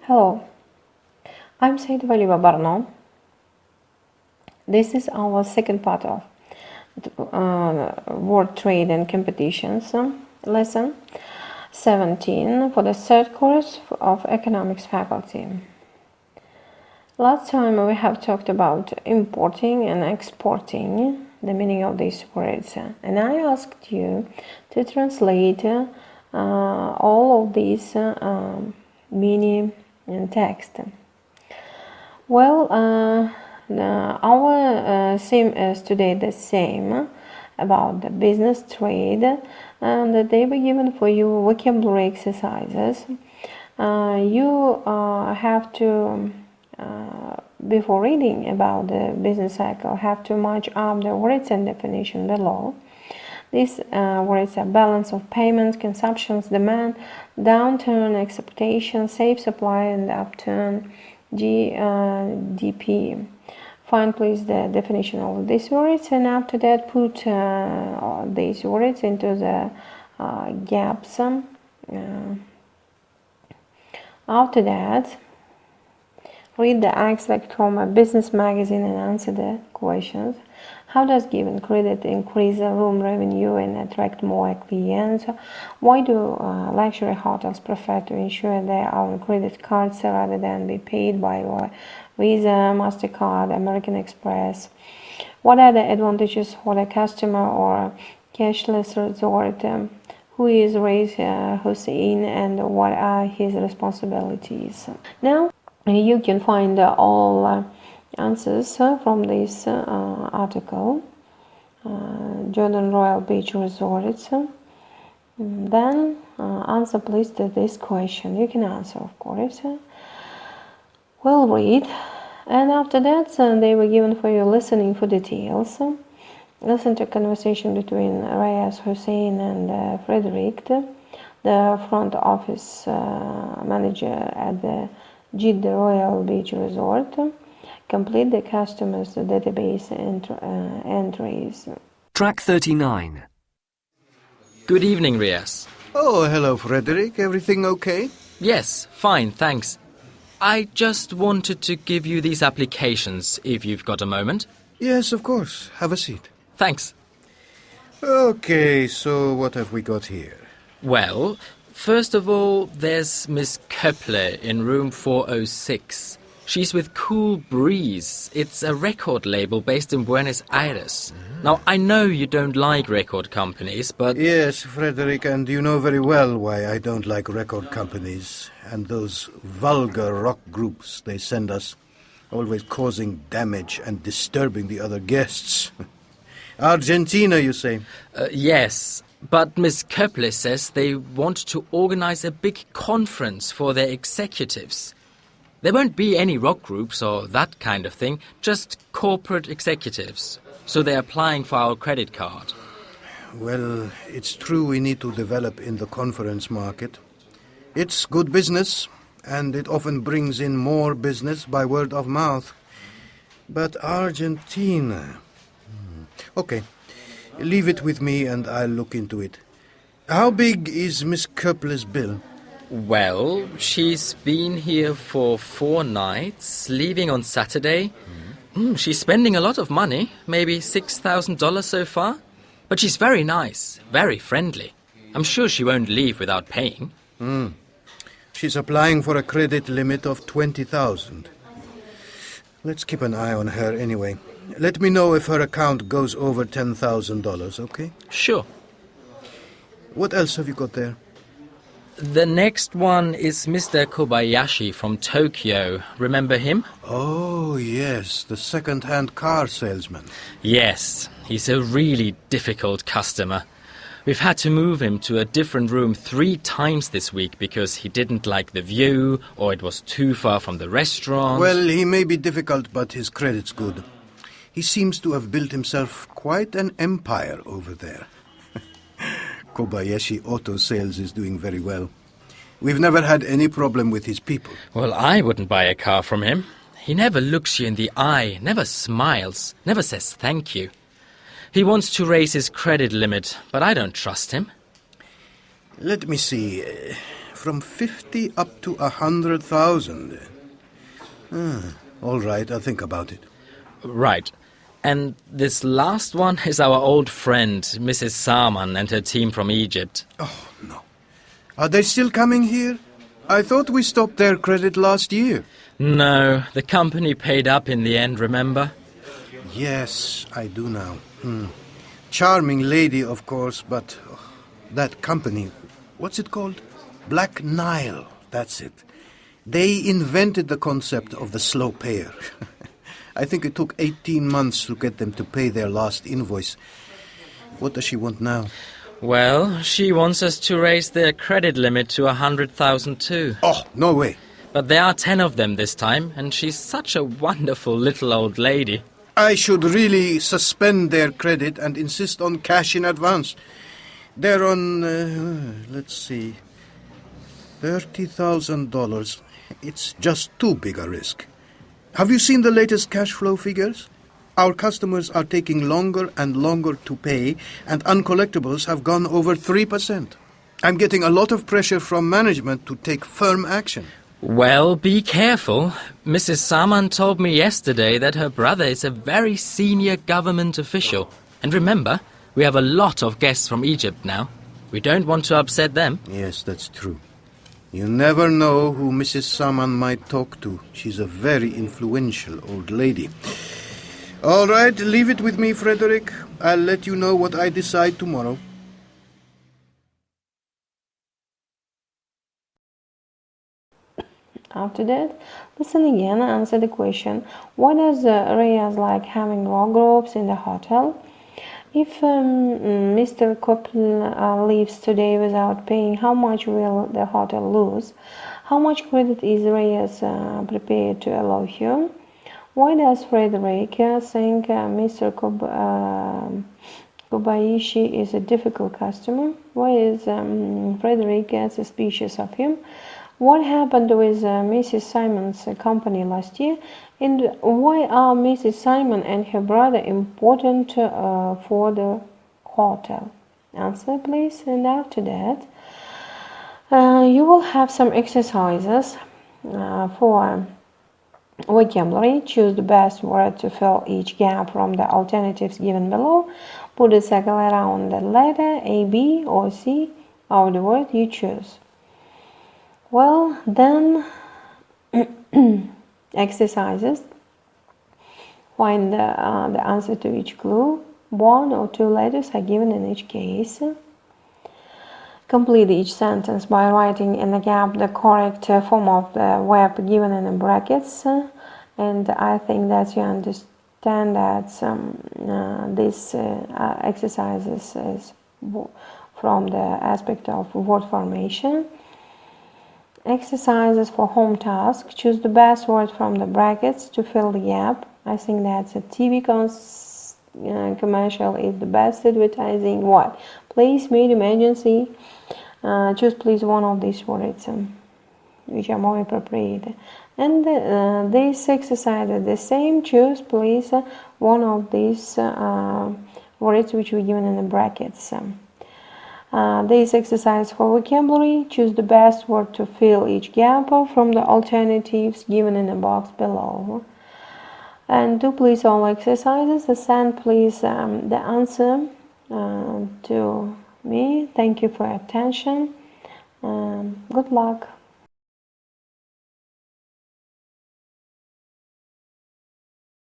Hello, I'm Saydivalieva B. This is our second part of World Trade and Competitions lesson 17 for the third course of Economics faculty. Last time we have talked about importing and exporting, the meaning of these words, and I asked you to translate all of these meaning and text. Well, our theme is today the same about the business trade, and they were given for you vocabulary exercises. You have to, before reading about the business cycle, have to match up the words and definition below. These words are balance of payments, consumptions, demand, downturn, expectation, safe supply, and upturn, GDP. Find please the definition of these words, and after that put these words into the gaps. After that, read the extract from a business magazine and answer the questions. How does given credit increase room revenue and attract more clients? Why do luxury hotels prefer to insure their own credit cards rather than be paid by Visa, MasterCard, American Express? What are the advantages for the customer or cashless resort? Who is Reis Hussein and what are his responsibilities? Now you can find all answers from this article, Jordan Royal Beach Resorts. Then answer please to this question. You can answer, of course. Well, read, and after that they were given for you listening for details. Listen to conversation between Reyes Hussein and Frederick, the front office manager at the Jeddah Royal Beach Resort. Complete the customer's database entries. Track 39. Good evening, Riaz. Oh, hello, Frederick. Everything okay? Yes, fine, thanks. I just wanted to give you these applications, if you've got a moment. Yes, of course. Have a seat. Thanks. Okay, so what have we got here? Well, first of all, there's Miss Köppler in room 406. She's with Cool Breeze. It's a record label based in Buenos Aires. Now, I know you don't like record companies, but... Yes, Frederick, and you know very well why I don't like record companies and those vulgar rock groups they send us, always causing damage and disturbing the other guests. Argentina, you say? Yes, but Miss Köppler says they want to organize a big conference for their executives. There won't be any rock groups or that kind of thing, just corporate executives. So they're applying for our credit card. Well, it's true we need to develop in the conference market. It's good business, and it often brings in more business by word of mouth. But Argentina... Okay, leave it with me and I'll look into it. How big is Miss Köppler's bill? Well, she's been here for 4 nights, leaving on Saturday. She's spending a lot of money, maybe $6,000 so far. But she's very nice, very friendly. I'm sure she won't leave without paying. She's applying for a credit limit of $20,000. Let's keep an eye on her anyway. Let me know if her account goes over $10,000, okay? Sure. What else have you got there? The next one is Mr. Kobayashi from Tokyo. Remember him? Oh, yes, the second-hand car salesman. Yes, he's a really difficult customer. We've had to move him to a different room 3 times this week because he didn't like the view or it was too far from the restaurant. Well, he may be difficult, but his credit's good. He seems to have built himself quite an empire over there. Kobayashi Auto Sales is doing very well. We've never had any problem with his people. Well, I wouldn't buy a car from him. He never looks you in the eye, never smiles, never says thank you. He wants to raise his credit limit, but I don't trust him. Let me see. from 50 up to 100,000. All right, I'll think about it. Right. And this last one is our old friend, Mrs. Saman, and her team from Egypt. Oh, no. Are they still coming here? I thought we stopped their credit last year. No, the company paid up in the end, remember? Yes, I do now. Charming lady, of course, but that company, what's it called? Black Nile, that's it. They invented the concept of the slow payer. I think it took 18 months to get them to pay their last invoice. What does she want now? Well, she wants us to raise their credit limit to 100,000 too. Oh, no way. But there are 10 of them this time, and she's such a wonderful little old lady. I should really suspend their credit and insist on cash in advance. They're on, let's see, $30,000. It's just too big a risk. Have you seen the latest cash flow figures? Our customers are taking longer and longer to pay, and uncollectibles have gone over 3%. I'm getting a lot of pressure from management to take firm action. Well, be careful. Mrs. Saman told me yesterday that her brother is a very senior government official. And remember, we have a lot of guests from Egypt now. We don't want to upset them. Yes, that's true. You never know who Mrs. Saman might talk to. She's a very influential old lady. All right, leave it with me, Frederick. I'll let you know what I decide tomorrow. After that, listen again and answer the question. Why does Reyes like having wardrobes in the hotel? If Mr. Koppel leaves today without paying, how much will the hotel lose? How much credit is Reyes prepared to allow him? Why does Frederick think Mr. Kobayashi is a difficult customer? Why is Frederick suspicious of him? What happened with Mrs. Simon's company last year? And why are Mrs. Simon and her brother important for the hotel? Answer, please. And after that, you will have some exercises for vocabulary. Choose the best word to fill each gap from the alternatives given below. Put a circle around the letter A, B, or C of the word you choose. Well, then exercises. Find the answer to each clue. 1 or 2 letters are given in each case. Complete each sentence by writing in the gap the correct form of the verb given in the brackets. And I think that you understand that this exercises is from the aspect of word formation. Exercises for home task. Choose the best word from the brackets to fill the gap. I think that's a TV commercial is the best advertising. What? Place, medium, agency. Choose please one of these words which are more appropriate. And this exercise is the same. Choose please one of these words which were given in the brackets. This exercise for vocabulary. Choose the best word to fill each gap from the alternatives given in the box below. And do please all exercises. Send please the answer to me. Thank you for your attention. Good luck.